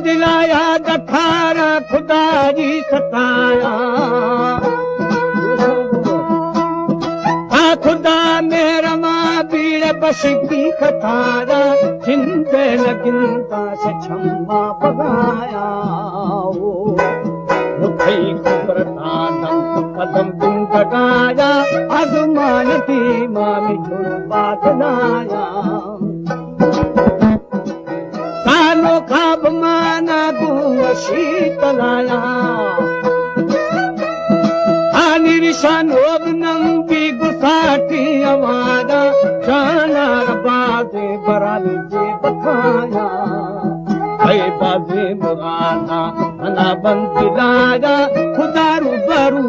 दिलाया दखारा खुदा जी सताया खुदा मेरा मां बीड़ बस की खतारा जिंदे लगिंदा से छम्मा बगाया उठई कुबरतानम कदम बिन लगाया आसमान की मामी झुरबा बनाया कानो खाब माना गुआ शीतलाया आनी रिशान ओबनम भी गुसाटी अवारा जाना बाजे बराली जे बताया ऐ बाजे मुराना अना बंदी लाया खुदा रूबरू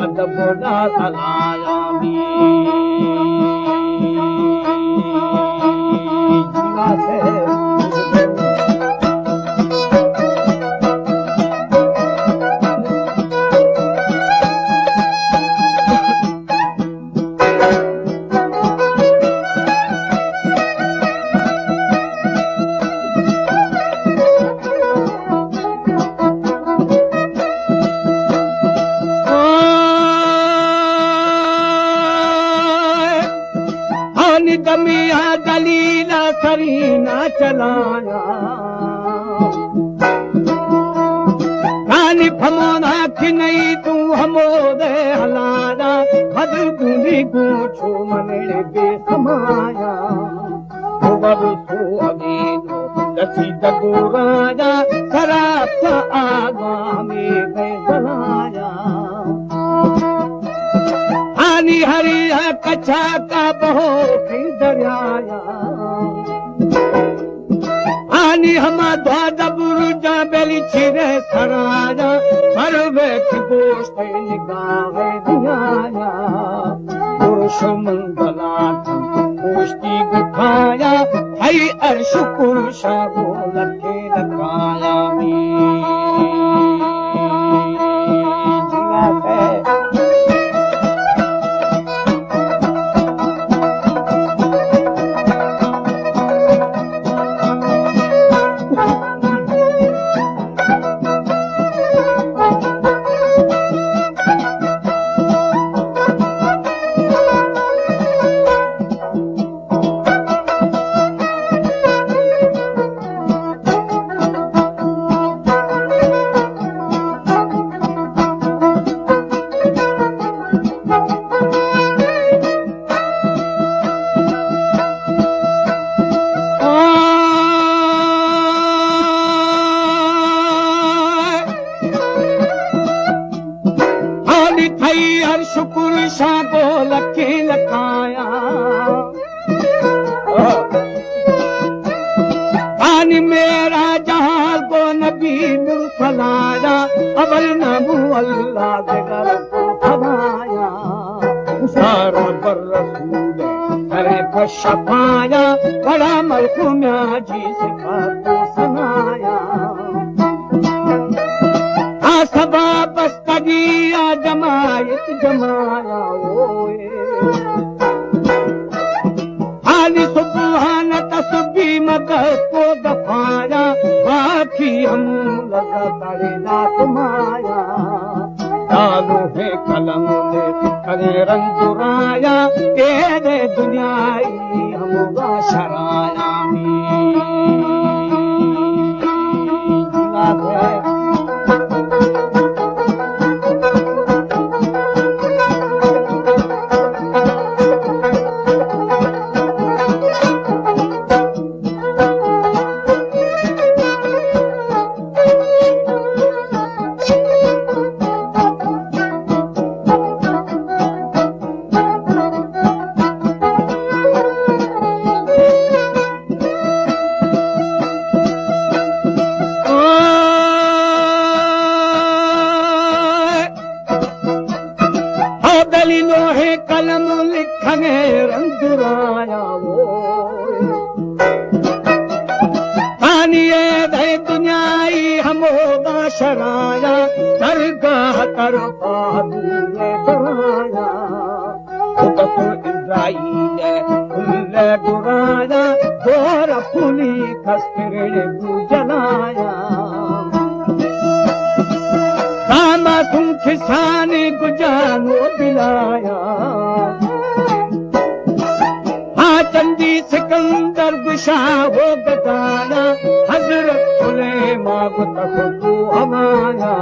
अदब ना सलाया जीवा से दमिया दलीला सरीना चलाया कानी फमोना कि नहीं तू हमोदे हलाना हद दूरी गुछो मने बेसमाया बबी सो अमीनो दसी दगुराया शराब आगा में जलाया आनी हरिया कच्छा का बहो की दरियाया आनी हमा द्वादा बुरुजा बेली छिरे सराया मरवे की गोश्त निगाह दियाया पुरुष मंगलाथम गोश्ती गुठाया हई अर्श कुर्शा बोलके लगाया जीवा है शुक्र शाबो लखे लखाया पानी मेरा जहां को नबी मुसलाया अवल नबू अल्लाह के घर को फवाया सारा पर रसूल करे फशफाया बड़ा मलकुमिया जी से बात सुनाया सबा बस्तगिया जमायत जमाया ओए आली सुबहान तस्बी मदद को दफाया बाकी हम लगा करे रात माया डालो है कलम ले करे रंजुराया तेरे दुनियाई हम शराया संगे रंदुराया वो तानिए दे दुनियाई हमो बाशराया दरगाह तरफा दूने कराया उदत इज़राइल कुल दुराया दोर पुली खस्तिरे बुजलाया कामा तुम खिसाने गुजानो दिलाया हाँ चंदी सिकंदर गुशा हो गदाना हजरत सुलेमा को तखतु हमाया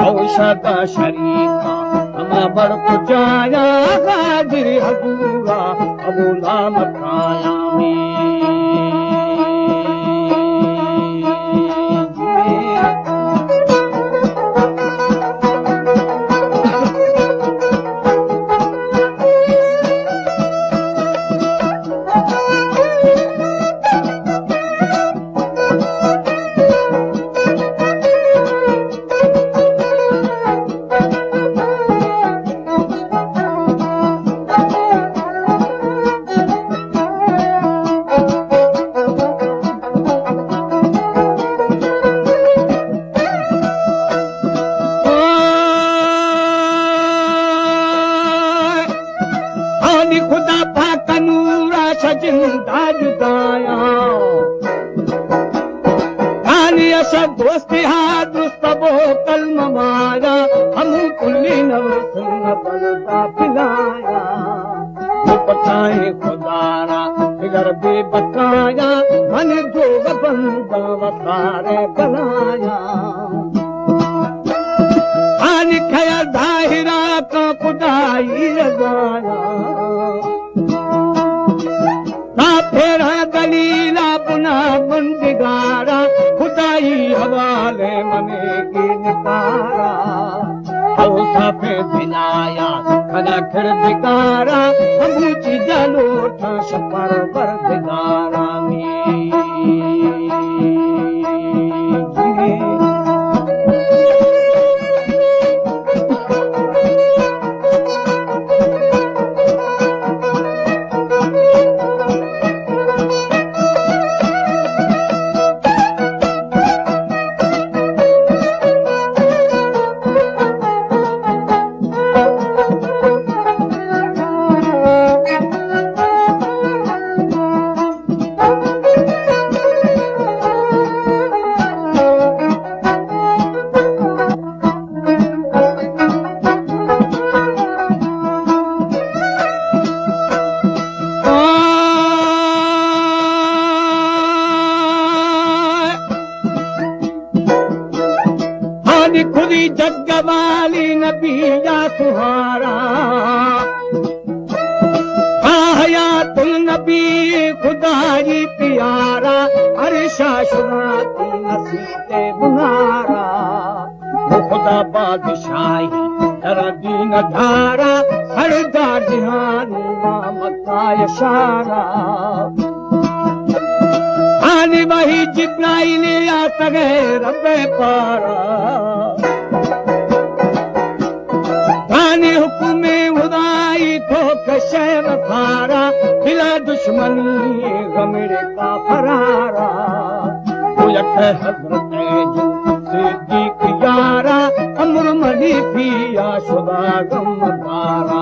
औशदा शरीका हमा बड़ पुजाया गादिर हजूरा अबूला मकाया खुदा पाक नूरा जिंदा जुदाया कानी असद दोस्ती हा दुस्तबो कलम मारा हम कुल्ली नवसन बलदा पिलाया बताए खुदारा फिगर भी बताया मन जो बंदा वसारे बनाया आनी खया दाहिरा का खुदाई लगाया फेरा दलीला पुना बंदिगारा खुदाई हवाले मने की निकारा हौसा पे दिलाया खदा फिर दिकारा हम चीजा लोटा शपर पर दिगारा खुदी जग वाली नबी या सुहारा आया तुम नबी खुदाई प्यारा अरशा शुराती नसीते बुनारा वो खुदा बादशाही तेरा दीन धारा सरदार जिहानी मक्का इशारा आने वही जिब्राइल आता गए रब्बे पारा आने हुक्मे खुदाई तो कशैव फारा बिला दुश्मनी गमरे का फरारा वो यक हजरत सिद्दीक यारा अमर मनी पिया शुदा गमदारा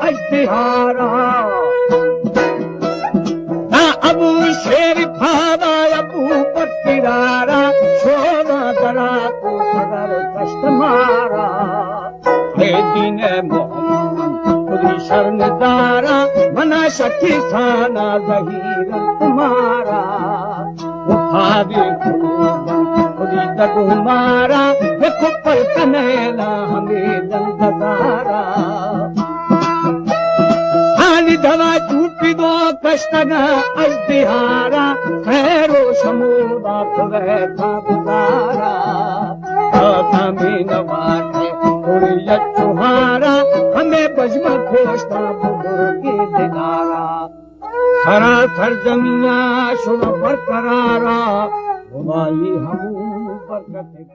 अश्तिहारा अबू शेर फादा अबू पत्तिरारा शोभा करा तो सदर कष्ट मारा सरनिदारा मना शक्ति थाना जहीर तुम्हारा उठावे खुदी तक हमारा देखो पर कनेला हमें दंगदारा हानि दवा चूपी दो कष्टगा अजदिहारा खैरो शमूदा खुवे था गुजारा हमें नवाटे थोड़ी यचुहारा हमें बजमा खोस्ता बुजुर्गी दिनारा हरा सरजमिया शुभ बरकरारा हुमाई हम बरकत